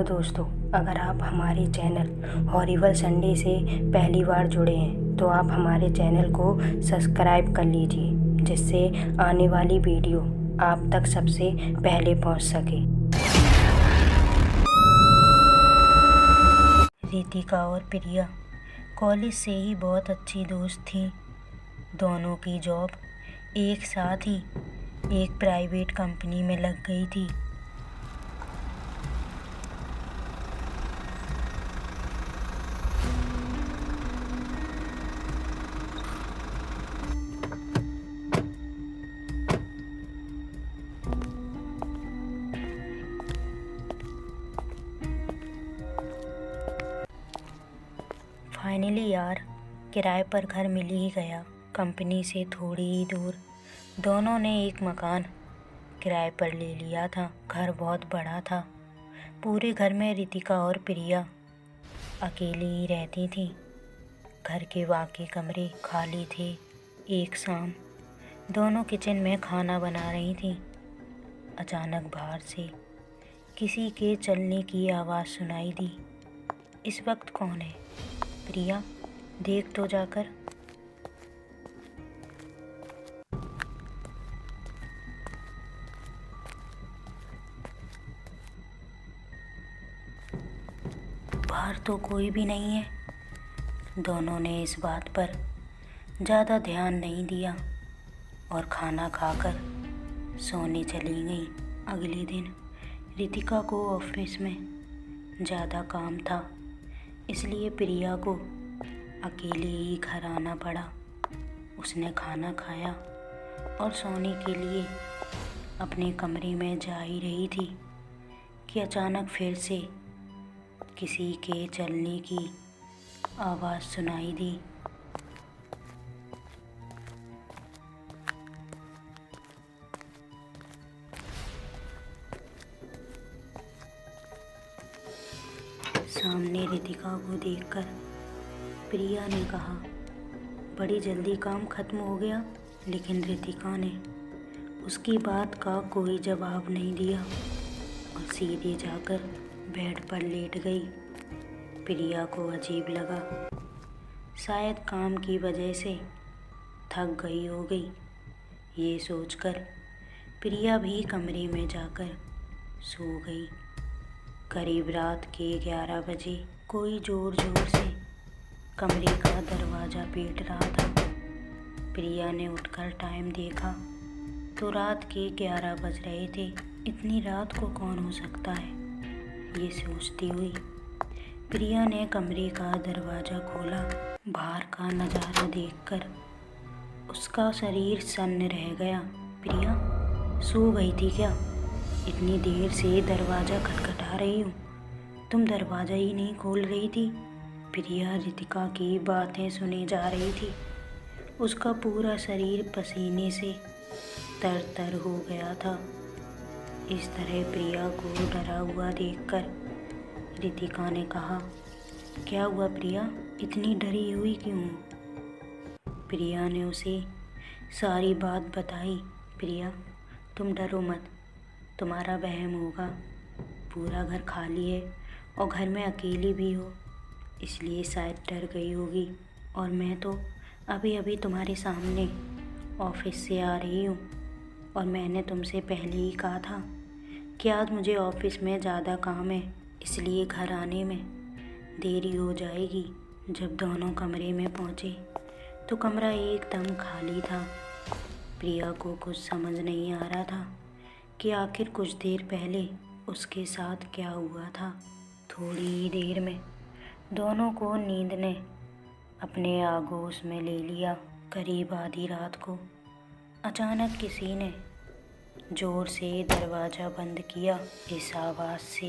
दोस्तों, अगर आप हमारे चैनल हॉरिबल संडे से पहली बार जुड़े हैं तो आप हमारे चैनल को सब्सक्राइब कर लीजिए, जिससे आने वाली वीडियो आप तक सबसे पहले पहुंच सके। रितिका और प्रिया कॉलेज से ही बहुत अच्छी दोस्त थी। दोनों की जॉब एक साथ ही एक प्राइवेट कंपनी में लग गई थी। फाइनली यार, किराए पर घर मिल ही गया। कंपनी से थोड़ी ही दूर दोनों ने एक मकान किराए पर ले लिया था। घर बहुत बड़ा था। पूरे घर में रितिका और प्रिया अकेली ही रहती थी। घर के बाकी कमरे खाली थे। एक शाम दोनों किचन में खाना बना रही थी। अचानक बाहर से किसी के चलने की आवाज़ सुनाई दी। इस वक्त कौन है? प्रिया, देख तो जाकर। बाहर तो कोई भी नहीं है। दोनों ने इस बात पर ज़्यादा ध्यान नहीं दिया और खाना खाकर सोने चली गई। अगले दिन रितिका को ऑफिस में ज़्यादा काम था, इसलिए प्रिया को अकेले ही घर आना पड़ा। उसने खाना खाया और सोने के लिए अपने कमरे में जा ही रही थी कि अचानक फिर से किसी के चलने की आवाज़ सुनाई दी। सामने रितिका को देखकर प्रिया ने कहा, बड़ी जल्दी काम खत्म हो गया। लेकिन रितिका ने उसकी बात का कोई जवाब नहीं दिया और सीधे जाकर बेड पर लेट गई। प्रिया को अजीब लगा। शायद काम की वजह से थक गई हो गई। ये सोचकर प्रिया भी कमरे में जाकर सो गई। करीब रात के 11 बजे कोई ज़ोर ज़ोर से कमरे का दरवाज़ा पीट रहा था। प्रिया ने उठकर टाइम देखा तो रात के 11 बज रहे थे। इतनी रात को कौन हो सकता है, ये सोचती हुई प्रिया ने कमरे का दरवाज़ा खोला। बाहर का नज़ारा देखकर उसका शरीर सन्न रह गया। प्रिया, सो गई थी क्या? इतनी देर से दरवाज़ा खटखटा रही हूँ, तुम दरवाज़ा ही नहीं खोल रही थी। प्रिया रितिका की बातें सुने जा रही थी। उसका पूरा शरीर पसीने से तर-तर हो गया था। इस तरह प्रिया को डरा हुआ देखकर रितिका ने कहा, क्या हुआ प्रिया, इतनी डरी हुई क्यों? प्रिया ने उसे सारी बात बताई। प्रिया, तुम डरो मत, तुम्हारा वहम होगा। पूरा घर खाली है और घर में अकेली भी हो, इसलिए शायद डर गई होगी। और मैं तो अभी अभी तुम्हारे सामने ऑफिस से आ रही हूँ और मैंने तुमसे पहले ही कहा था कि आज मुझे ऑफिस में ज़्यादा काम है, इसलिए घर आने में देरी हो जाएगी। जब दोनों कमरे में पहुँचे तो कमरा एकदम खाली था। प्रिया को कुछ समझ नहीं आ रहा था कि आखिर कुछ देर पहले उसके साथ क्या हुआ था। थोड़ी ही देर में दोनों को नींद ने अपने आगोश में ले लिया। करीब आधी रात को अचानक किसी ने ज़ोर से दरवाज़ा बंद किया। इस आवाज़ से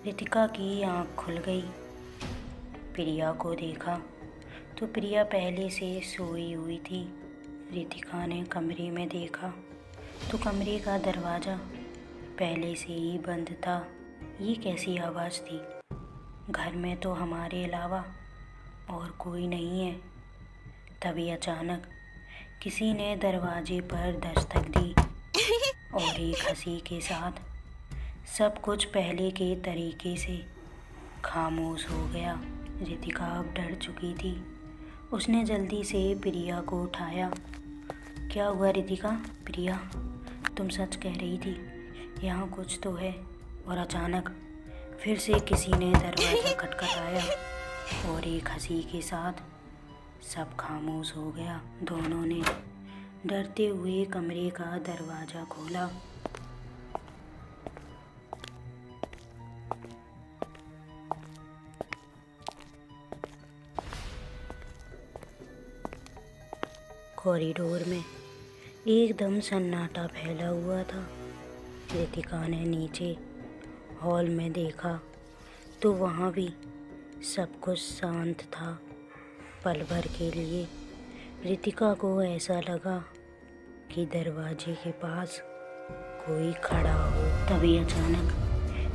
रितिका की आँख खुल गई। प्रिया को देखा तो प्रिया पहले से सोई हुई थी। रितिका ने कमरे में देखा तो कमरे का दरवाज़ा पहले से ही बंद था। ये कैसी आवाज़ थी? घर में तो हमारे अलावा और कोई नहीं है। तभी अचानक किसी ने दरवाजे पर दस्तक दी और एक हंसी के साथ सब कुछ पहले के तरीके से खामोश हो गया। रितिका अब डर चुकी थी। उसने जल्दी से प्रिया को उठाया। क्या हुआ रितिका? प्रिया, तुम सच कह रही थी, यहाँ कुछ तो है। और अचानक फिर से किसी ने दरवाज़ा खटखटाया और एक हंसी के साथ सब खामोश हो गया। दोनों ने डरते हुए कमरे का दरवाज़ा खोला। कॉरिडोर में एकदम सन्नाटा फैला हुआ था। रितिका ने नीचे हॉल में देखा तो वहाँ भी सब कुछ शांत था। पल भर के लिए रितिका को ऐसा लगा कि दरवाजे के पास कोई खड़ा हो। तभी अचानक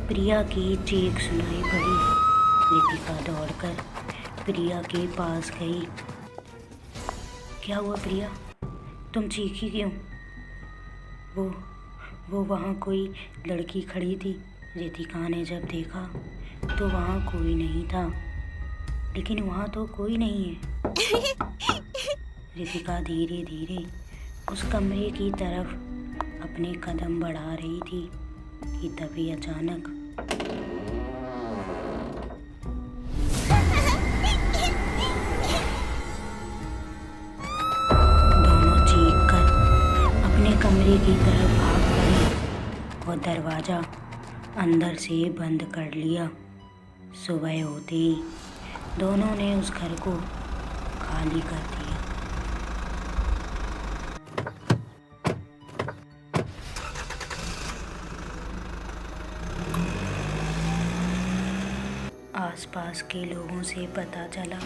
प्रिया की चीख सुनाई पड़ी। रितिका दौड़कर प्रिया के पास गई। क्या हुआ प्रिया? तुम चीखी क्यों? वो वहाँ कोई लड़की खड़ी थी। रितिका ने जब देखा तो वहाँ कोई नहीं था। लेकिन वहाँ तो कोई नहीं है। रितिका धीरे धीरे उस कमरे की तरफ अपने कदम बढ़ा रही थी कि तभी अचानक कमरे की तरफ भाग पड़ी और दरवाज़ा अंदर से बंद कर लिया। सुबह होते ही दोनों ने उस घर को खाली कर दिया। आसपास के लोगों से पता चला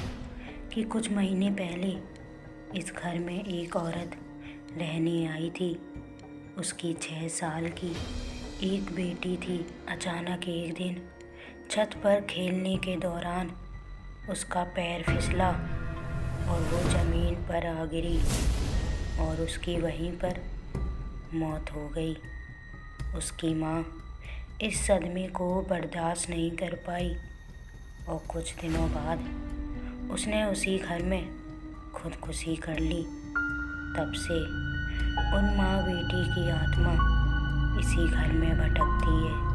कि कुछ महीने पहले इस घर में एक औरत रहने आई थी। उसकी 6 साल की एक बेटी थी। अचानक एक दिन छत पर खेलने के दौरान उसका पैर फिसला और वो ज़मीन पर आ गिरी और उसकी वहीं पर मौत हो गई। उसकी माँ इस सदमे को बर्दाश्त नहीं कर पाई और कुछ दिनों बाद उसने उसी घर में खुदकुशी कर ली। तब से उन माँ बेटी की आत्मा इसी घर में भटकती है।